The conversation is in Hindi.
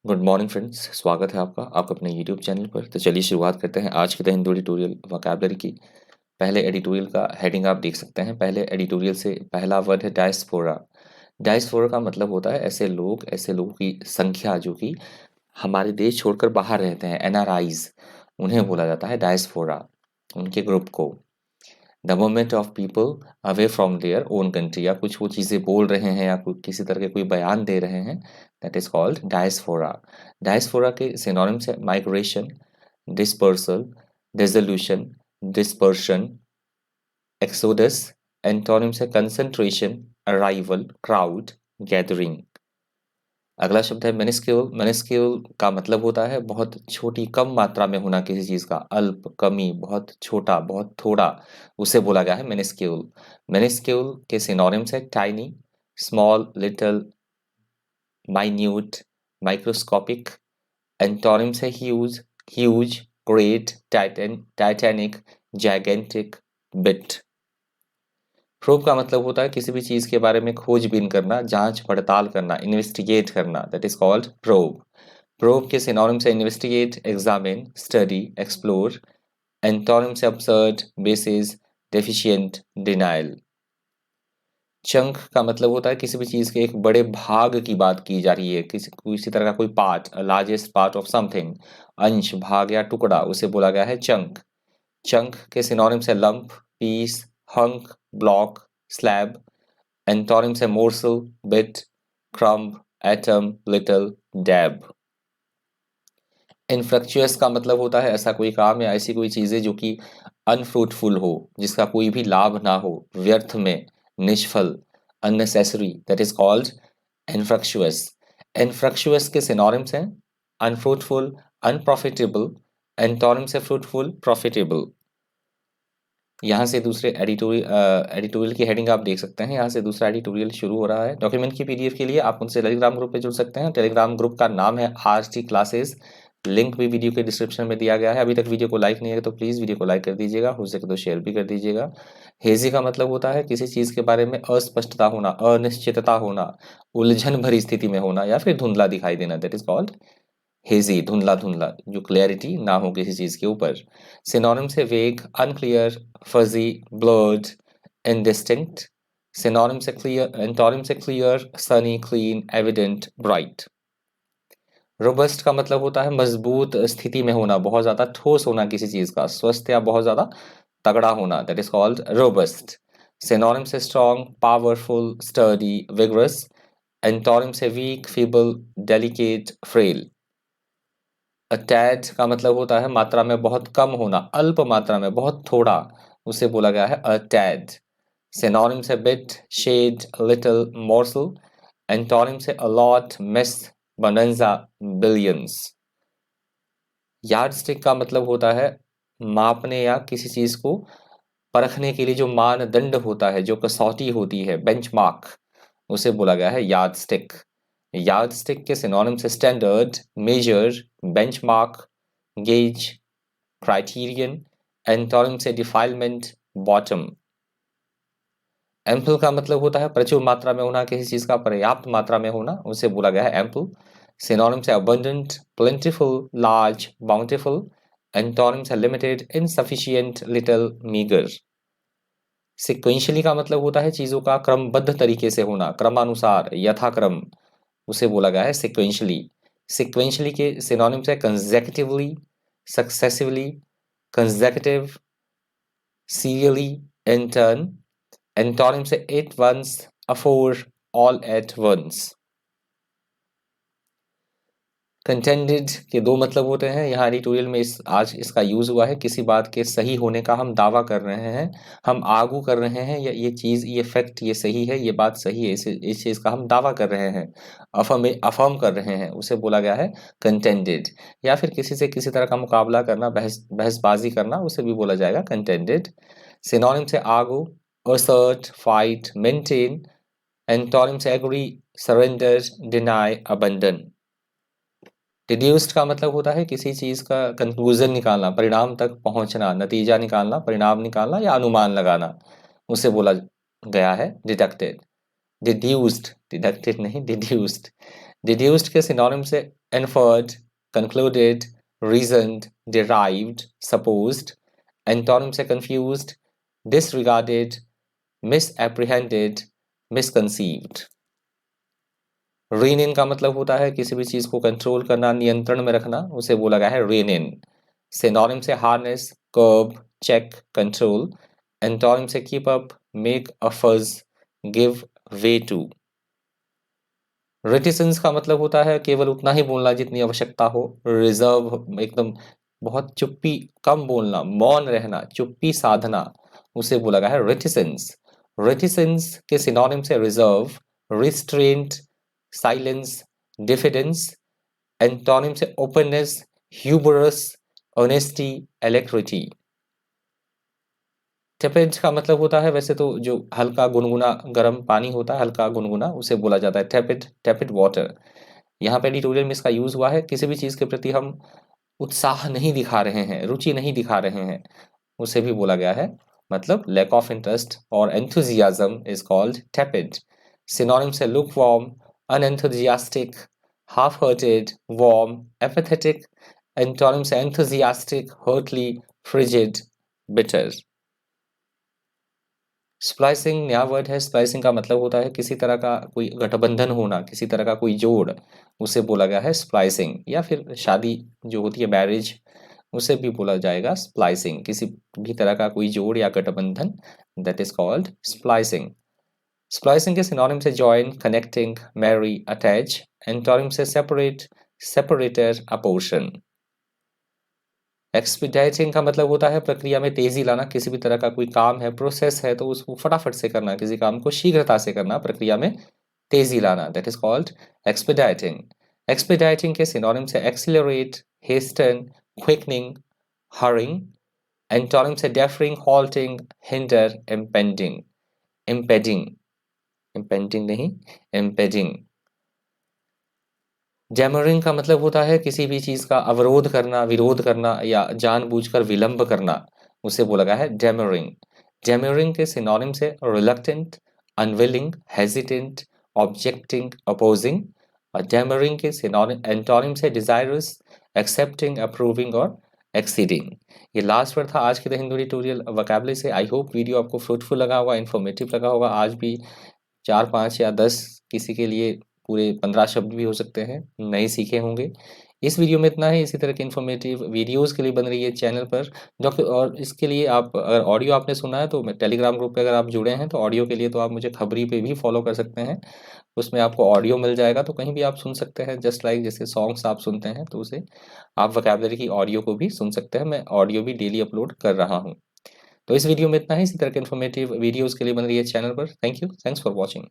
गुड मॉर्निंग फ्रेंड्स, स्वागत है आपका अपने यूट्यूब चैनल पर। तो चलिए शुरुआत करते हैं आज के द हिंदू एडिटोरियल वोकैबुलरी की। पहले एडिटोरियल का हेडिंग आप देख सकते हैं। पहले एडिटोरियल से पहला वर्ड है डायस्पोरा। डायस्पोरा का मतलब होता है ऐसे लोगों की संख्या जो कि हमारे देश छोड़कर बाहर रहते हैं, एनआरआईज, उन्हें बोला जाता है डायस्पोरा, उनके ग्रुप को। The movement of people away from their own country, या कुछ वो चीज़ें बोल रहे हैं या किसी तरह के कोई बयान दे रहे हैं, दैट इज कॉल्ड डायस्फोरा। डायस्फोरा के सिनोनिम्स है migration, dispersal, dissolution, dispersion, exodus. Antonyms है कंसंट्रेशन, अराइवल, क्राउड, गैदरिंग। अगला शब्द है मिनिस्क्यूल। मिनिस्क्यूल का मतलब होता है बहुत छोटी, कम मात्रा में होना किसी चीज़ का, अल्प, कमी, बहुत छोटा, बहुत थोड़ा, उसे बोला गया है मिनिस्क्यूल। मिनिस्क्यूल के सिनोनिम्स है tiny, small, little, minute, microscopic. Antonyms है huge, huge, great, titanic, gigantic, bit. Probe का मतलब होता है किसी भी चीज़ के बारे में खोजबीन करना, जांच पड़ताल करना, इन्वेस्टिगेट करना, that is called probe. Probe के सिनोनिम्स है investigate, examine, study, explore. Antonyms है absurd, basis, deficient, denial. Chunk का मतलब होता है किसी भी चीज़ के एक बड़े भाग की बात की जा रही है, किसी तरह का कोई part, largest part of something, अंश, भाग या टुकड़ा, उसे बोला गया है चंक। चंक के सिनोनिम्स है lump, piece, hunk, block, slab. Antonyms है morsel, bit, crumb, atom, little, dab. Infructuous का मतलब होता है ऐसा कोई काम या ऐसी कोई चीज़ें जो कि अनफ्रूटफुल हो, जिसका कोई भी लाभ ना हो, व्यर्थ में, निष्फल, अननेसेसरी, दैट इज कॉल्ड इनफ्रक्चुअस। इनफ्रक्चुअस के सिनोनिम्स हैं अनफ्रूटफुल, अनप्रॉफिटेबल। एंटोनिम्स है फ्रूटफुल, प्रॉफिटेबल। यहाँ से दूसरे एडिटोरियल की हेडिंग आप देख सकते हैं। यहाँ से दूसरा एडिटोरियल शुरू हो रहा है। डॉक्यूमेंट की पीडीएफ के लिए आप उनसे टेलीग्राम ग्रुप पे जुड़ सकते हैं। टेलीग्राम ग्रुप का नाम है आरटी क्लासेस। लिंक भी वीडियो के डिस्क्रिप्शन में दिया गया है। अभी तक वीडियो को लाइक नहीं है तो प्लीज़ वीडियो को लाइक कर दीजिएगा, हो सके तो शेयर भी कर दीजिएगा। हेजी का मतलब होता है किसी चीज़ के बारे में अस्पष्टता होना, अनिश्चितता होना, उलझन भरी स्थिति में होना या फिर धुंधला दिखाई देना, दैट इज कॉल्ड हेजी, धुंधला धुंधला, जो क्लैरिटी ना हो किसी चीज के ऊपर। सिनोनिम से वेग, unclear, fuzzy, blurred, indistinct. Synonym से क्लियर, एंटोनिम से clear, Sunny, clean, evident, bright. Robust का मतलब होता है मजबूत स्थिति में होना, बहुत ज्यादा ठोस होना किसी चीज का, स्वस्थ या बहुत ज्यादा तगड़ा होना, that is called robust. Synonym से strong, powerful, sturdy, vigorous. Antonym से weak, feeble, delicate, frail. Attach का मतलब होता है मात्रा में बहुत कम होना, अल्प मात्रा में, बहुत थोड़ा, उसे बोला गया है अटैच। सिनोनिम से bit, shed, little, morsel. Antonym से allot, miss, bonanza, billions. Yardstick का मतलब होता है मापने या किसी चीज को परखने के लिए जो मानदंड होता है, जो कसौटी होती है, बेंचमार्क, उसे बोला गया है यार्डस्टिक। यार्डस्टिक के सिनोनिम्स है standard, measure, benchmark, gauge, criterion. Antonym से डिफाइलमेंट, बॉटम। एम्पल का मतलब होता है प्रचुर मात्रा में होना, किसी चीज का पर्याप्त मात्रा में होना, उसे बोला गया है एम्पल। सिनोनिम से abundant, plentiful, large, bountiful. Antonym से limited, insufficient, little, meagre. Sequentially का मतलब होता है चीजों का क्रमबद्ध तरीके से होना, क्रमानुसार, यथाक्रम, उसे बोला गया है सिक्वेंशली। सिक्वेंशली के सिनोनिम्स है consecutively, successively, consecutive, serially, in turn. Antonym से at once, afore, all at once. Contended के दो मतलब होते हैं। यहाँ एडिटोरियल में आज इसका यूज हुआ है किसी बात के सही होने का हम दावा कर रहे हैं, हम आगू कर रहे हैं, या ये चीज, ये फैक्ट, ये सही है, ये बात सही है, इस चीज का हम दावा कर रहे हैं, अफर्म कर रहे हैं, उसे बोला गया है कंटेंडेड। या फिर किसी से किसी तरह का मुकाबला करना, बहसबाजी करना, उसे भी बोला जाएगा कंटेंडेड। सिनोनिम से argue, assert, fight, maintain. Antonym से agree, surrender, deny, abandon. Deduced का मतलब होता है किसी चीज का कंक्लूजन निकालना, परिणाम तक पहुंचना, नतीजा निकालना, परिणाम निकालना या अनुमान लगाना, उसे बोला गया है डिडक्टेड। डिड्यूस्ड, डिडक्टेड नहीं, डिड्यूस्ड। डिड्यूस्ड के सिनोनिम्स है inferred, concluded, reasoned, derived, supposed. Antonyms है कंफ्यूज्ड, डिसरिगार्डेड, मिसएप्रिहेंडेड, मिसकंसीव्ड। रीन इन का मतलब होता है किसी भी चीज को कंट्रोल करना, नियंत्रण में रखना, उसे बोला गया है रीन इन। सिनोनिम से harness, curb, check, control. Antonym से keep up, make a fuss, give way to. Reticence का मतलब होता है केवल उतना ही बोलना जितनी आवश्यकता हो। रिजर्व, एकदम बहुत चुप्पी, कम बोलना, मौन रहना, चुप्पी साधना, उसे बोला गया है रिटिसेंस। रिटिसेंस के सिनोनिम से reserve, restraint, silence, diffidence. Antonym से ओपननेस, ह्यूबरस, ऑनेस्टी, एलेक्ट्रिटी। टेपेड का मतलब होता है वैसे तो जो हल्का गुनगुना गर्म पानी होता है, हल्का गुनगुना, उसे बोला जाता है टेपिड, टेपिड वाटर। यहाँ पे एडिटोरियल में इसका यूज हुआ है किसी भी चीज के प्रति हम उत्साह नहीं दिखा रहे हैं, रुचि नहीं दिखा रहे हैं, उसे भी बोला गया है, मतलब लैक ऑफ इंटरेस्ट और enthusiasm is called tepid. Synonym से lukewarm, unenthusiastic, half hearted, warm, apathetic. Antonym से enthusiastic, heartily, frigid, bitter. Splicing नया वर्ड है। स्प्लाइसिंग का मतलब होता है किसी तरह का कोई गठबंधन होना, किसी तरह का कोई जोड़, उसे बोला गया है स्प्लाइसिंग। या फिर शादी जो होती है, मैरिज, उसे भी बोला जाएगा स्प्लाइसिंग। किसी भी तरह का कोई जोड़ या गठबंधन, that is called splicing. Splicing के सिनोनिम से join, connecting, marry, attach. Antonym से सेपरेट, सेपरेटर, अपोर्शन। एक्सपीडाइटिंग का मतलब होता है प्रक्रिया में तेजी लाना, किसी भी तरह का कोई काम है, प्रोसेस है, तो उसको फटाफट से करना, किसी काम को शीघ्रता से करना, प्रक्रिया में तेजी लाना, दैट इज कॉल्ड एक्सपीडाइटिंग। एक्सपीडाइटिंग के सिनोनिम से accelerate, hasten, quickening, hurrying. Antonym से differing, halting, hinder, impending, impending, impending नहीं, इम्पेडिंग। जैमरिंग का मतलब होता है किसी भी चीज का अवरोध करना, विरोध करना या जानबूझकर विलंब करना, उसे बोला गया है जैमरिंग। जैमरिंग के सिनोनिम से reluctant, unwilling, hesitant, objecting, opposing. और जैमरिंग के सिनोनिम एंटोनिम से डिजायरस, एक्सेप्टिंग, अप्रूविंग और एक्सीडिंग। ये लास्ट वर्ड था आज के द हिंदू ट्यूटोरियल वोकैबुलरी से। आई होप वीडियो आपको फ्रूटफुल लगा होगा, इन्फॉर्मेटिव लगा होगा। आज भी 4, 5 या 10, किसी के लिए पूरे 15 शब्द भी हो सकते हैं, नए सीखे होंगे। इस वीडियो में इतना ही। इसी तरह के इन्फॉर्मेटिव वीडियोस के लिए बन रही है चैनल पर। डॉक्टर, और इसके लिए आप अगर ऑडियो आपने सुना है तो मैं टेलीग्राम ग्रुप पे अगर आप जुड़े हैं तो ऑडियो के लिए तो आप मुझे खबरी पे भी फॉलो कर सकते हैं। उसमें आपको ऑडियो मिल जाएगा तो कहीं भी आप सुन सकते हैं, जस्ट लाइक जैसे सॉन्ग्स आप सुनते हैं तो उसे आप वोकैबुलरी की ऑडियो को भी सुन सकते हैं। मैं ऑडियो भी डेली अपलोड कर रहा हूँ। तो इस वीडियो में इतना ही। इसी तरह के इन्फॉर्मेटिव वीडियोस के लिए बन रही है चैनल पर। Thank you, thanks for watching.